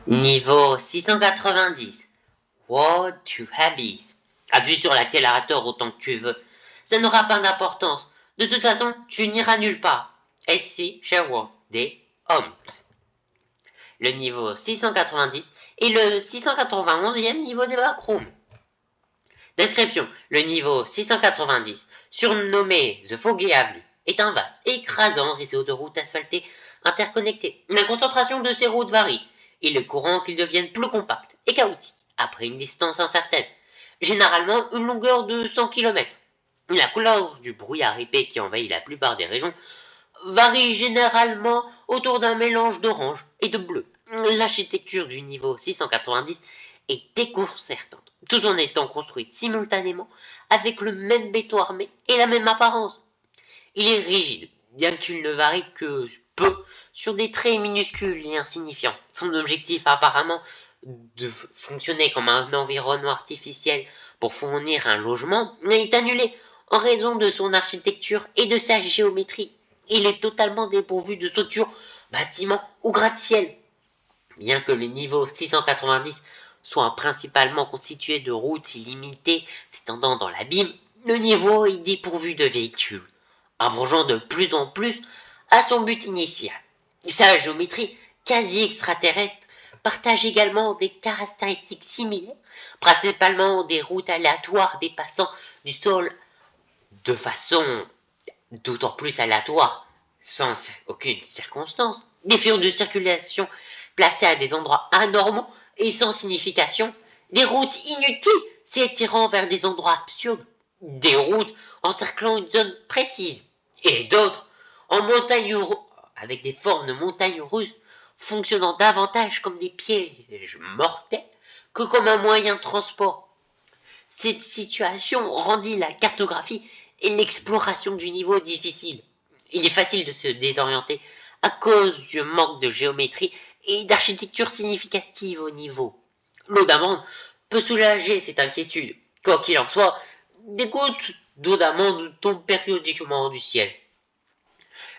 Niveau 690. What to Habits. Appuie sur l'accélérateur autant que tu veux. Ça n'aura pas d'importance. De toute façon, tu n'iras nulle part. SC Sherwood des Homes. Le niveau 690 et le 691e niveau des backrooms. Description. Le niveau 690, surnommé The Foggy Avenue, est un vaste, écrasant réseau de routes asphaltées interconnectées. La concentration de ces routes varie. Il est courant qu'ils deviennent plus compacts et chaotiques après une distance incertaine, généralement une longueur de 100 km. La couleur du brouillard épais qui envahit la plupart des régions varie généralement autour d'un mélange d'orange et de bleu. L'architecture du niveau 690 est déconcertante, tout en étant construite simultanément avec le même béton armé et la même apparence. Il est rigide, bien qu'il ne varie que peu sur des traits minuscules et insignifiants. Son objectif apparemment de fonctionner comme un environnement artificiel pour fournir un logement est annulé en raison de son architecture et de sa géométrie. Il est totalement dépourvu de structures, bâtiments ou gratte-ciel. Bien que le niveau 690 soit principalement constitué de routes illimitées s'étendant dans l'abîme, le niveau est dépourvu de véhicules, abrogeant de plus en plus à son but initial. Sa géométrie quasi extraterrestre partage également des caractéristiques similaires, principalement des routes aléatoires dépassant du sol de façon d'autant plus aléatoire, sans aucune circonstance, des fils de circulation placés à des endroits anormaux et sans signification, des routes inutiles s'étirant vers des endroits absurdes, des routes encerclant une zone précise, et d'autres en montagne avec des formes de montagnes russes fonctionnant davantage comme des pièges mortels que comme un moyen de transport. Cette situation rendit la cartographie et l'exploration du niveau difficile. Il est facile de se désorienter à cause du manque de géométrie et d'architecture significative au niveau. L'eau d'amande peut soulager cette inquiétude. Quoi qu'il en soit, des gouttes d'eau d'amande tombent périodiquement du ciel.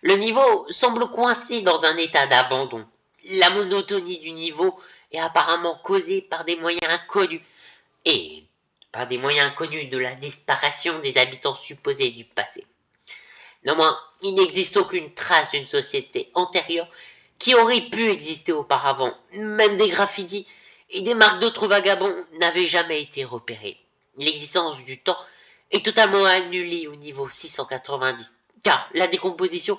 Le niveau semble coincé dans un état d'abandon. La monotonie du niveau est apparemment causée par des moyens inconnus et par des moyens inconnus de la disparition des habitants supposés du passé. Néanmoins, il n'existe aucune trace d'une société antérieure qui aurait pu exister auparavant. Même des graffitis et des marques d'autres vagabonds n'avaient jamais été repérés. L'existence du temps est totalement annulée au niveau 690, car la décomposition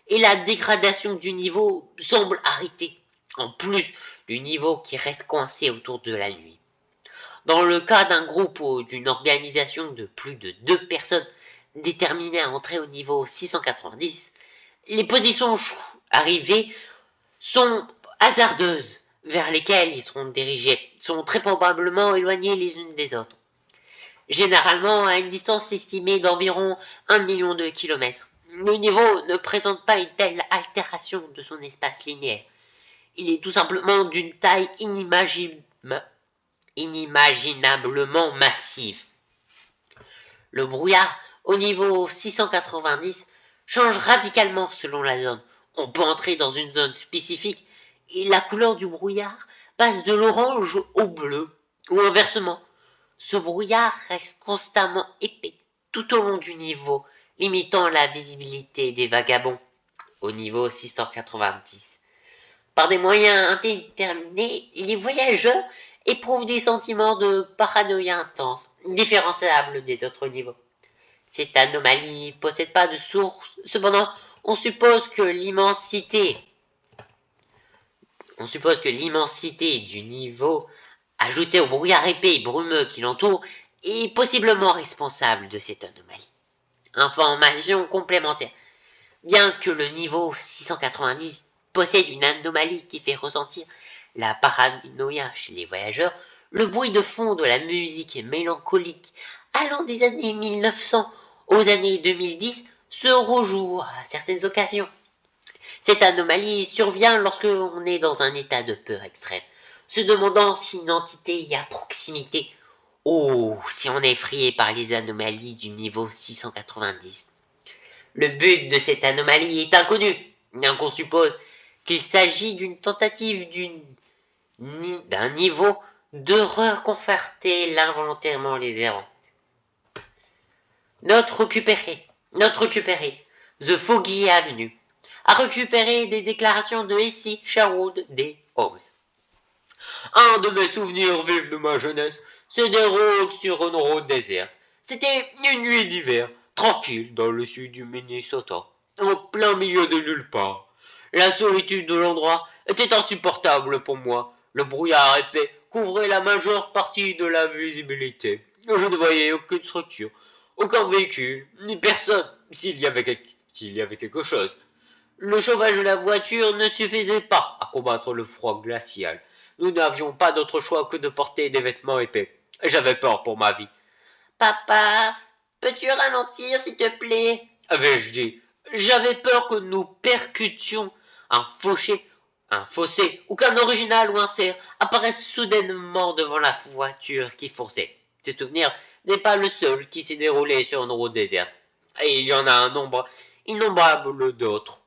et la dégradation du niveau semblent arrêtées, en plus du niveau qui reste coincé autour de la nuit. Dans le cas d'un groupe ou d'une organisation de plus de 2 personnes déterminées à entrer au niveau 690, les positions arrivées sont hasardeuses vers lesquelles ils seront dirigés, sont très probablement éloignées les unes des autres, généralement à une distance estimée d'environ 1 million de kilomètres. Le niveau ne présente pas une telle altération de son espace linéaire. Il est tout simplement d'une taille inimaginablement massive. Le brouillard au niveau 690 change radicalement selon la zone. On peut entrer dans une zone spécifique et la couleur du brouillard passe de l'orange au bleu ou inversement. Ce brouillard reste constamment épais tout au long du niveau, limitant la visibilité des vagabonds au niveau 690. Par des moyens indéterminés, les voyageurs éprouvent des sentiments de paranoïa intense, différenciables des autres niveaux. Cette anomalie ne possède pas de source, cependant, on suppose que l'immensité du niveau ajouté au brouillard épais et brumeux qui l'entoure est possiblement responsable de cette anomalie. Information complémentaire. Bien que le niveau 690 possède une anomalie qui fait ressentir la paranoïa chez les voyageurs, le bruit de fond de la musique mélancolique allant des années 1900 aux années 2010 se rejoue à certaines occasions. Cette anomalie survient lorsque l'on est dans un état de peur extrême, se demandant si une entité est à proximité ou si on est effrayé par les anomalies du niveau 690. Le but de cette anomalie est inconnu, bien qu'on suppose qu'il s'agit d'une tentative ni d'un niveau de reconforter involontairement les errants. Notre récupéré, The Foggy Avenue, a récupéré des déclarations de Essie Sherwood des Holmes. Un de mes souvenirs vifs de ma jeunesse se déroule sur une route déserte. C'était une nuit d'hiver, tranquille dans le sud du Minnesota, en plein milieu de nulle part. La solitude de l'endroit était insupportable pour moi. Le brouillard épais couvrait la majeure partie de la visibilité. Je ne voyais aucune structure, aucun véhicule, ni personne, s'il y avait quelque chose. Le chauffage de la voiture ne suffisait pas à combattre le froid glacial. Nous n'avions pas d'autre choix que de porter des vêtements épais. J'avais peur pour ma vie. Papa, peux-tu ralentir, s'il te plaît? Avais-je dit. J'avais peur que nous percutions un fossé, ou qu'un original ou un cerf apparaisse soudainement devant la voiture qui fonçait. Ce souvenir n'est pas le seul qui s'est déroulé sur une route déserte. Et il y en a un nombre innombrable d'autres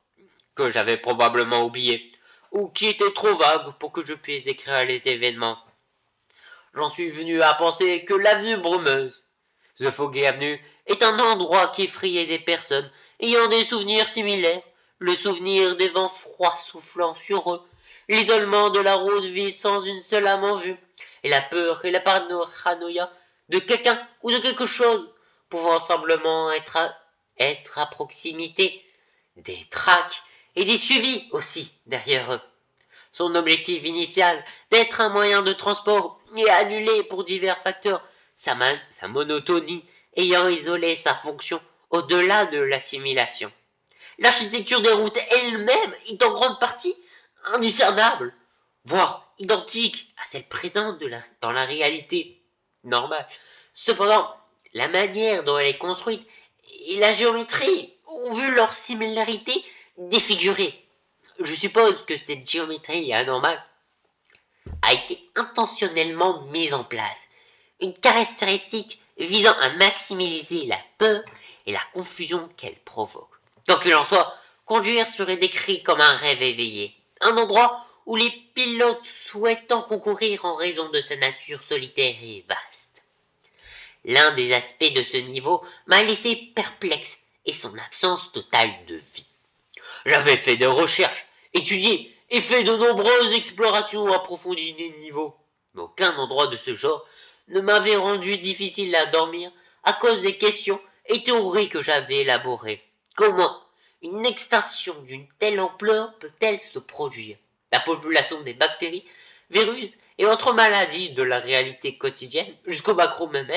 que j'avais probablement oubliés, ou qui étaient trop vagues pour que je puisse décrire les événements. J'en suis venu à penser que l'avenue brumeuse, The Foggy Avenue, est un endroit qui effrayait des personnes ayant des souvenirs similaires, le souvenir des vents froids soufflant sur eux, l'isolement de la route vide sans une seule âme en vue, et la peur et la paranoïa de quelqu'un ou de quelque chose pouvant simplement être à proximité, des traques et des suivis aussi derrière eux. Son objectif initial d'être un moyen de transport est annulé pour divers facteurs, sa monotonie ayant isolé sa fonction au-delà de l'assimilation. L'architecture des routes elle-même est en grande partie indiscernable, voire identique à celle présente dans la réalité normale. Cependant, la manière dont elle est construite et la géométrie ont vu leur similarité défigurée. Je suppose que cette géométrie anormale a été intentionnellement mise en place, une caractéristique visant à maximiser la peur et la confusion qu'elle provoque. Quoi qu'il en soit, conduire serait décrit comme un rêve éveillé, un endroit où les pilotes souhaitant concourir en raison de sa nature solitaire et vaste. L'un des aspects de ce niveau m'a laissé perplexe et son absence totale de vie. J'avais fait des recherches, étudié et fait de nombreuses explorations approfondies des niveaux, mais aucun endroit de ce genre ne m'avait rendu difficile à dormir à cause des questions et théories que j'avais élaborées. Comment une extinction d'une telle ampleur peut-elle se produire? La population des bactéries, virus et autres maladies de la réalité quotidienne, jusqu'au macro même,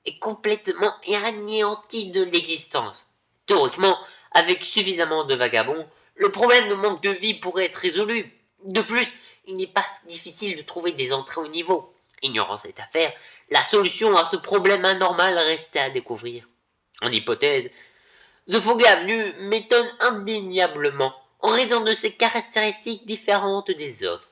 est complètement anéantie de l'existence. Théoriquement, avec suffisamment de vagabonds, le problème de manque de vie pourrait être résolu. De plus, il n'est pas difficile de trouver des entrées au niveau. Ignorant cette affaire, la solution à ce problème anormal restait à découvrir. En hypothèse, The Foggy Avenue m'étonne indéniablement en raison de ses caractéristiques différentes des autres.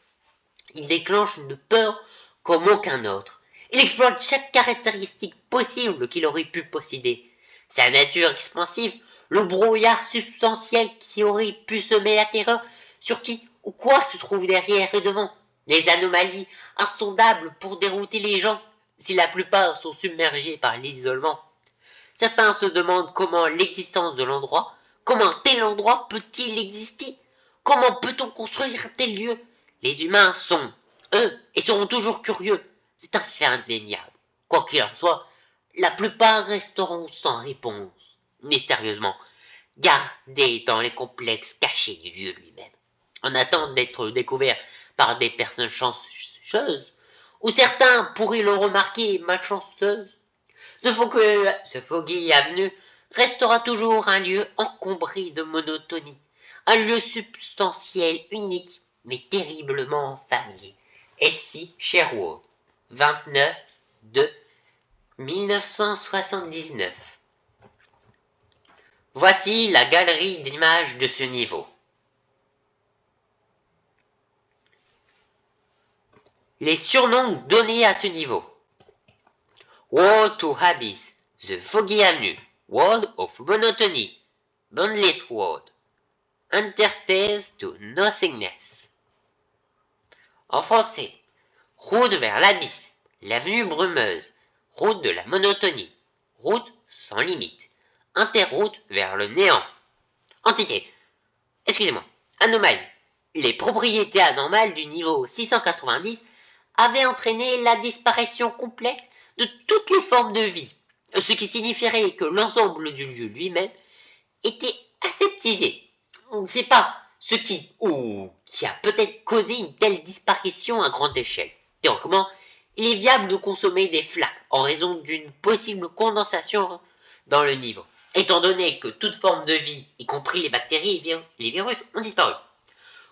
Il déclenche une peur comme aucun autre. Il exploite chaque caractéristique possible qu'il aurait pu posséder. Sa nature expansive, le brouillard substantiel qui aurait pu semer la terreur, sur qui ou quoi se trouve derrière et devant, les anomalies insondables pour dérouter les gens, si la plupart sont submergés par l'isolement. Certains se demandent comment l'existence de l'endroit, comment un tel endroit peut-il exister? Comment peut-on construire un tel lieu? Les humains sont, eux, et seront toujours curieux. C'est un fait indéniable. Quoi qu'il en soit, la plupart resteront sans réponse, mystérieusement, gardés dans les complexes cachés du lieu lui-même, en attente d'être découverts par des personnes chanceuses, ou certains pourraient le remarquer malchanceuses. Ce Foggy Avenue restera toujours un lieu encombré de monotonie, un lieu substantiel unique, mais terriblement familier. Essie Sherwood, 29 de 1979. Voici la galerie d'images de ce niveau. Les surnoms donnés à ce niveau. Wall to Abyss, The Foggy Avenue, Wall of Monotony, Boundless Road, Interstairs to Nothingness. En français, route vers l'abysse, l'avenue brumeuse, route de la monotonie, route sans limite, interroute vers le néant. Entité, excusez-moi, anomalie. Les propriétés anormales du niveau 690 avaient entraîné la disparition complète de toutes les formes de vie, ce qui signifierait que l'ensemble du lieu lui-même était aseptisé. On ne sait pas ce qui ou qui a peut-être causé une telle disparition à grande échelle. Théoriquement, il est viable de consommer des flaques en raison d'une possible condensation dans le niveau, étant donné que toute forme de vie, y compris les bactéries et les virus, ont disparu.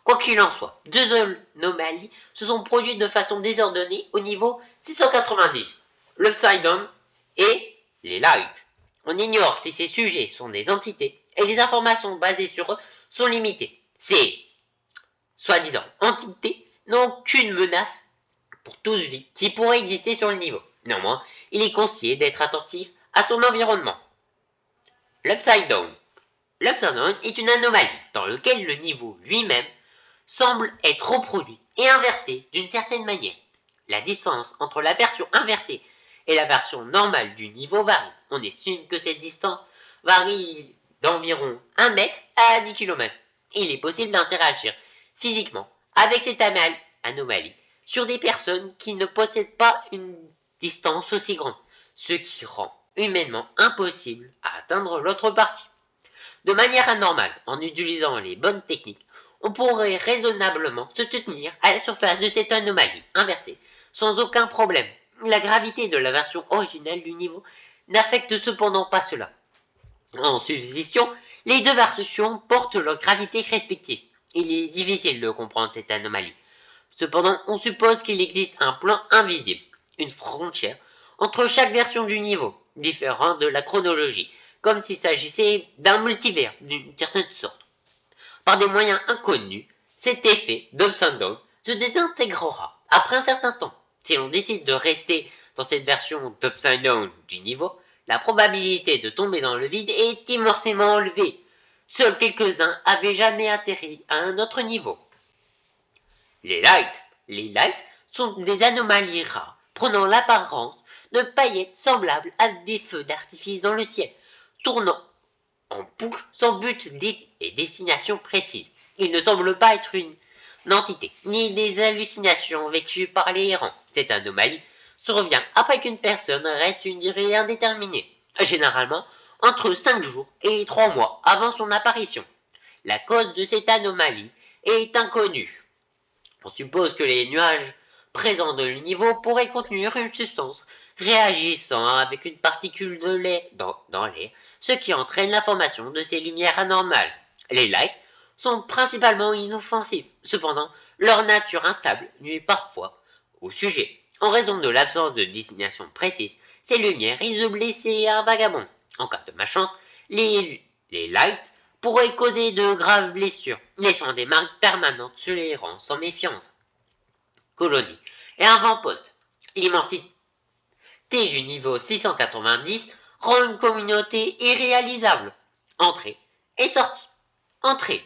Quoi qu'il en soit, deux anomalies se sont produites de façon désordonnée au niveau 690, l'Upside Down et les Lights. On ignore si ces sujets sont des entités et les informations basées sur eux sont limitées. Ces soi-disant entités n'ont aucune menace pour toute vie qui pourrait exister sur le niveau. Néanmoins, il est conseillé d'être attentif à son environnement. L'Upside Down. L'Upside Down est une anomalie dans laquelle le niveau lui-même semble être reproduit et inversé d'une certaine manière. La distance entre la version inversée et la version normale du niveau varie. On estime que cette distance varie d'environ 1 mètre à 10 km. Il est possible d'interagir physiquement avec cette anomalie sur des personnes qui ne possèdent pas une distance aussi grande, ce qui rend humainement impossible à atteindre l'autre partie. De manière anormale, en utilisant les bonnes techniques, on pourrait raisonnablement se tenir à la surface de cette anomalie inversée, sans aucun problème. La gravité de la version originale du niveau n'affecte cependant pas cela. En substitution, les deux versions portent leur gravité respective. Il est difficile de comprendre cette anomalie. Cependant, on suppose qu'il existe un plan invisible, une frontière, entre chaque version du niveau, différent de la chronologie, comme s'il s'agissait d'un multivers d'une certaine sorte. Par des moyens inconnus, cet effet d'Upside Down se désintégrera après un certain temps. Si l'on décide de rester dans cette version d'Upside Down du niveau, la probabilité de tomber dans le vide est immensément élevée. Seuls quelques-uns avaient jamais atterri à un autre niveau. Les lights. Les lights sont des anomalies rares, prenant l'apparence de paillettes semblables à des feux d'artifice dans le ciel, tournant en boucle sans but et destination précise. Il ne semble pas être une entité, ni des hallucinations vécues par les errants. Cette anomalie survient après qu'une personne reste une durée indéterminée, généralement entre 5 jours et 3 mois avant son apparition. La cause de cette anomalie est inconnue. On suppose que les nuages présents dans le niveau pourraient contenir une substance réagissant avec une particule de lait dans l'air, ce qui entraîne la formation de ces lumières anormales. Les lights sont principalement inoffensifs, cependant leur nature instable nuit parfois au sujet. En raison de l'absence de destination précise, ces lumières risquent de blesser un vagabond. En cas de malchance, les lights pourraient causer de graves blessures, laissant des marques permanentes sur les rangs sans méfiance. Colonie et avant-poste. L'immensité du niveau 690 rend une communauté irréalisable. Entrée et sortie. Entrée.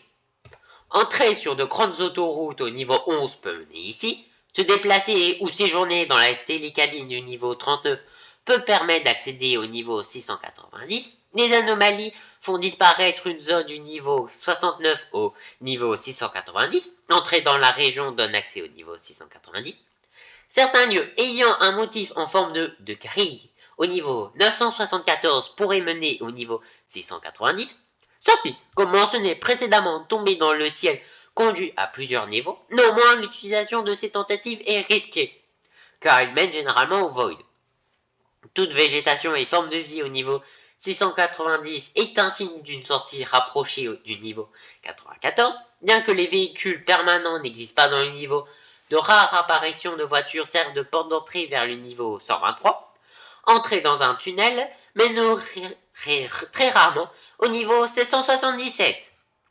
Entrer sur de grandes autoroutes au niveau 11 peut mener ici. Se déplacer ou séjourner dans la télécabine du niveau 39 peut permettre d'accéder au niveau 690. Les anomalies font disparaître une zone du niveau 69 au niveau 690. Entrer dans la région donne accès au niveau 690. Certains lieux ayant un motif en forme de grille au niveau 974 pourraient mener au niveau 690. Sortie, comme mentionné précédemment, tomber dans le ciel conduit à plusieurs niveaux. Néanmoins, l'utilisation de ces tentatives est risquée, car elles mènent généralement au void. Toute végétation et forme de vie au niveau 690 est un signe d'une sortie rapprochée du niveau 94. Bien que les véhicules permanents n'existent pas dans le niveau, de rares apparitions de voitures servent de porte d'entrée vers le niveau 123. Entrer dans un tunnel mènerait très rarement au niveau 777.